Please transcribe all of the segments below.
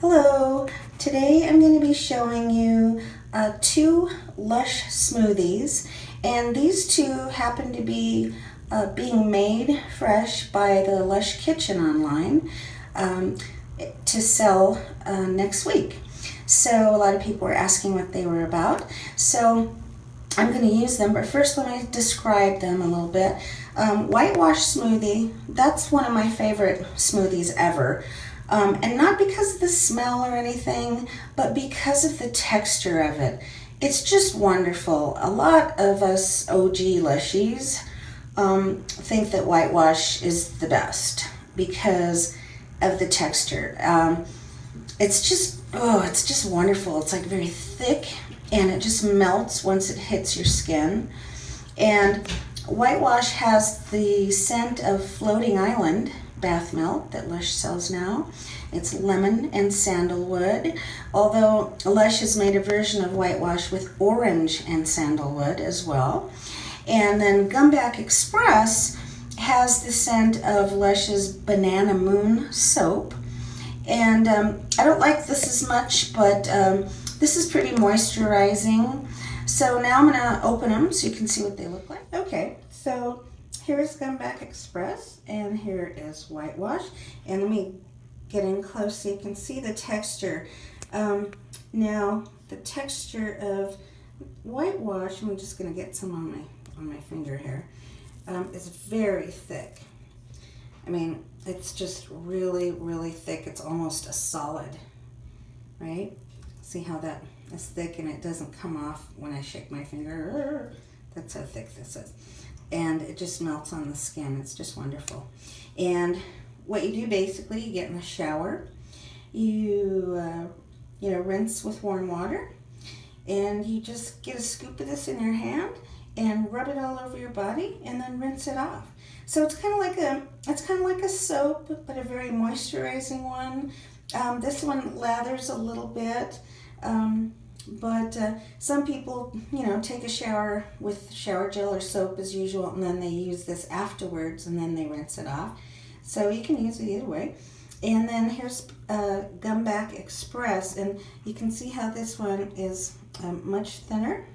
Hello, today I'm going to be showing you two Lush smoothies, and these two happen to be being made fresh by the Lush Kitchen online to sell next week. So a lot of people were asking what they were about, so I'm going to use them, but first let me describe them a little bit. Whitewash smoothie, that's one of my favorite smoothies ever. And not because of the smell or anything, but because of the texture of it. It's just wonderful. A lot of us OG Lushies think that whitewash is the best because of the texture. It's just wonderful. It's like very thick and it just melts once it hits your skin. And whitewash has the scent of Floating Island bath melt that Lush sells now. It's lemon and sandalwood, although Lush has made a version of whitewash with orange and sandalwood as well. And then Gumback Express has the scent of Lush's Banana Moon soap. And I don't like this as much, but this is pretty moisturizing. So now I'm going to open them so you can see what they look like. Okay, so here's Gumback Express, and here is whitewash. And let me get in close so you can see the texture. Now, the texture of whitewash, I'm just going to get some on my finger here, is very thick. I mean, it's just really, really thick. It's almost a solid, right? See how that is thick and it doesn't come off when I shake my finger. That's how thick this is. And it just melts on the skin. It's just wonderful. And what you do basically, you get in the shower, you rinse with warm water, and you just get a scoop of this in your hand and rub it all over your body, and then rinse it off. So it's kind of like a soap, but a very moisturizing one. This one lathers a little bit. But some people, take a shower with shower gel or soap as usual, and then they use this afterwards, and then they rinse it off. So you can use it either way. And then here's Gumback Express, and you can see how this one is much thinner.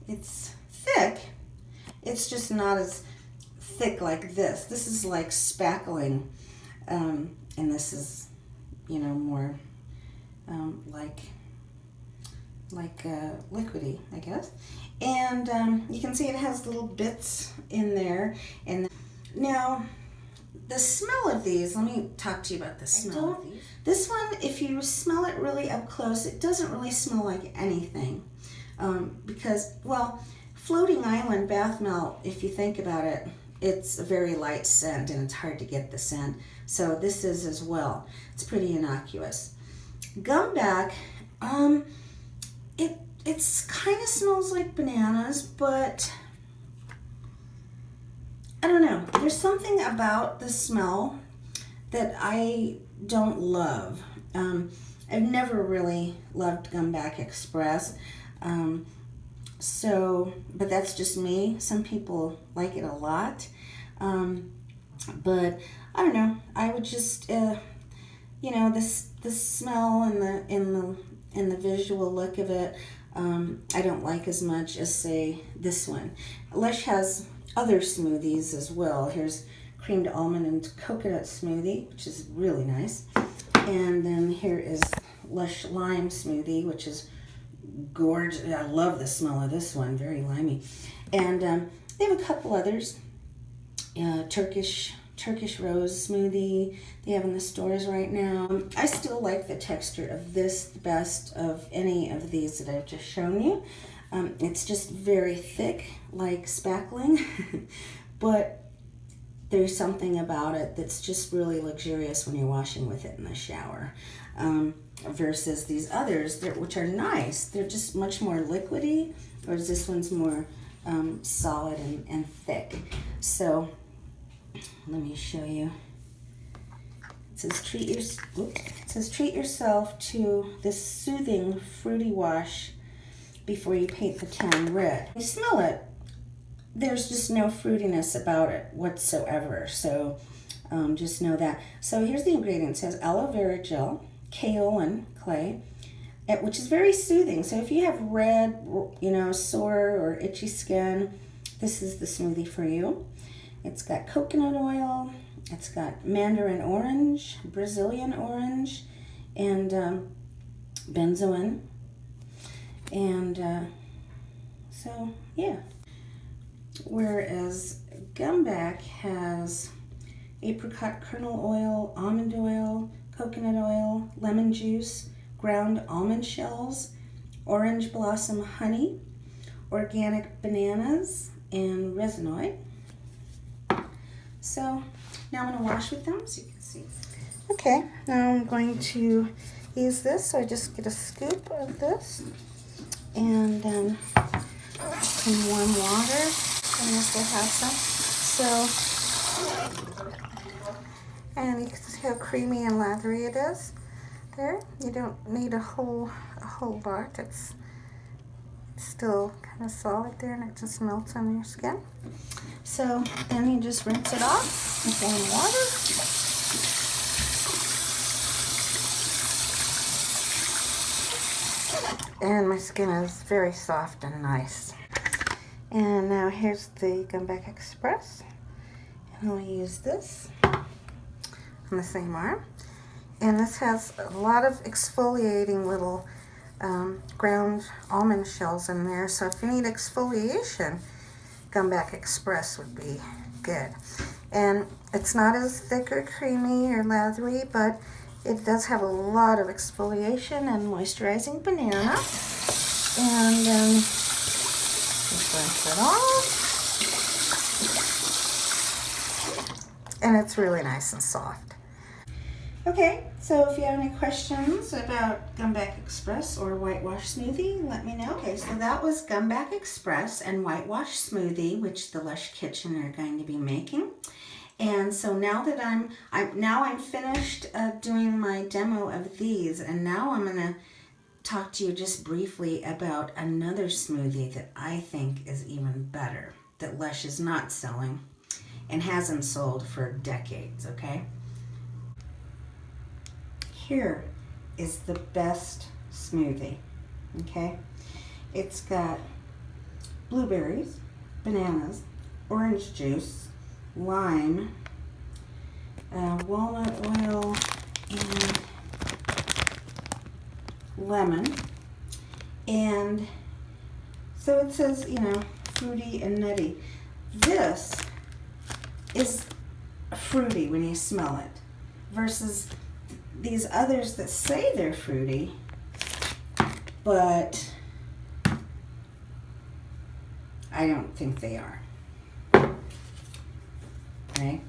It's thick. It's just not as thick like this. This is like spackling, and this is, more like liquidy, I guess. And you can see it has little bits in there. And now, the smell of these, let me talk to you about the smell of these. This one, if you smell it really up close, it doesn't really smell like anything. Because, well, Floating Island bath melt, if you think about it, it's a very light scent and it's hard to get the scent. So this is as well. It's pretty innocuous. Gumback, it's kind of smells like bananas, but I don't know. There's something about the smell that I don't love. I've never really loved Gumback Express. But that's just me. Some people like it a lot. But I don't know. I would just, the smell and the visual look of it, I don't like as much as, say, this one. Lush has other smoothies as well. Here's creamed almond and coconut smoothie, which is really nice. And then here is Lush lime smoothie, which is gorgeous. I love the smell of this one, very limey. And they have a couple others. Turkish rose smoothie they have in the stores right now. I still like the texture of this the best of any of these that I've just shown you. It's just very thick, like spackling, but there's something about it that's just really luxurious when you're washing with it in the shower. Versus these others, which are nice. They're just much more liquidy, whereas this one's more solid and thick. So let me show you. It says treat yourself to this soothing fruity wash before you paint the town red. You smell it. There's just no fruitiness about it whatsoever. So Just know that. So here's the ingredients. It has aloe vera gel, kaolin clay, which is very soothing. So if you have red, sore or itchy skin, this is the smoothie for you. It's got coconut oil, it's got mandarin orange, Brazilian orange, and benzoin. And so, yeah. Whereas Gumback has apricot kernel oil, almond oil, coconut oil, lemon juice, ground almond shells, orange blossom honey, organic bananas, and resinoid. So now I'm going to wash with them so you can see. Okay, now I'm going to use this. So I just get a scoop of this and then some warm water. And this will have some. So, and you can see how creamy and lathery it is. There, you don't need a whole lot. It's still kind of solid there, and it just melts on your skin. So then you just rinse it off with warm water. And my skin is very soft and nice. And now here's the Gumback Express. And I'll use this on the same arm. And this has a lot of exfoliating little ground almond shells in there. So if you need exfoliation, Gumback Express would be good. And it's not as thick or creamy or lathery, but it does have a lot of exfoliation and moisturizing banana. And just rinse it off. And it's really nice and soft. Okay, so if you have any questions about Gumback Express or Whitewash Smoothie, let me know. Okay, so that was Gumback Express and Whitewash Smoothie, which the Lush Kitchen are going to be making. And so now that I'm finished doing my demo of these, and now I'm gonna talk to you just briefly about another smoothie that I think is even better, that Lush is not selling and hasn't sold for decades, okay? Here is the best smoothie, okay? It's got blueberries, bananas, orange juice, lime, walnut oil, and lemon. And so it says, fruity and nutty. This is fruity when you smell it versus these others that say they're fruity, but I don't think they are. Okay?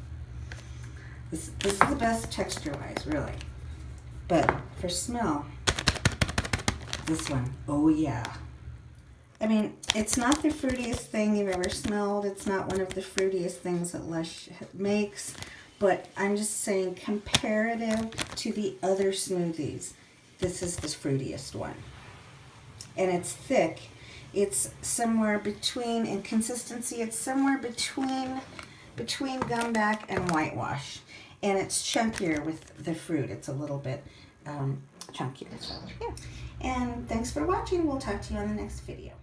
This is the best texture-wise, really. But for smell, this one, oh yeah. I mean, it's not the fruitiest thing you've ever smelled. It's not one of the fruitiest things that Lush makes. But I'm just saying, comparative to the other smoothies, this is the fruitiest one. And it's thick. It's somewhere between, in consistency, it's somewhere between Gumback and Whitewash. And it's chunkier with the fruit. It's a little bit chunkier. So, yeah. And thanks for watching. We'll talk to you on the next video.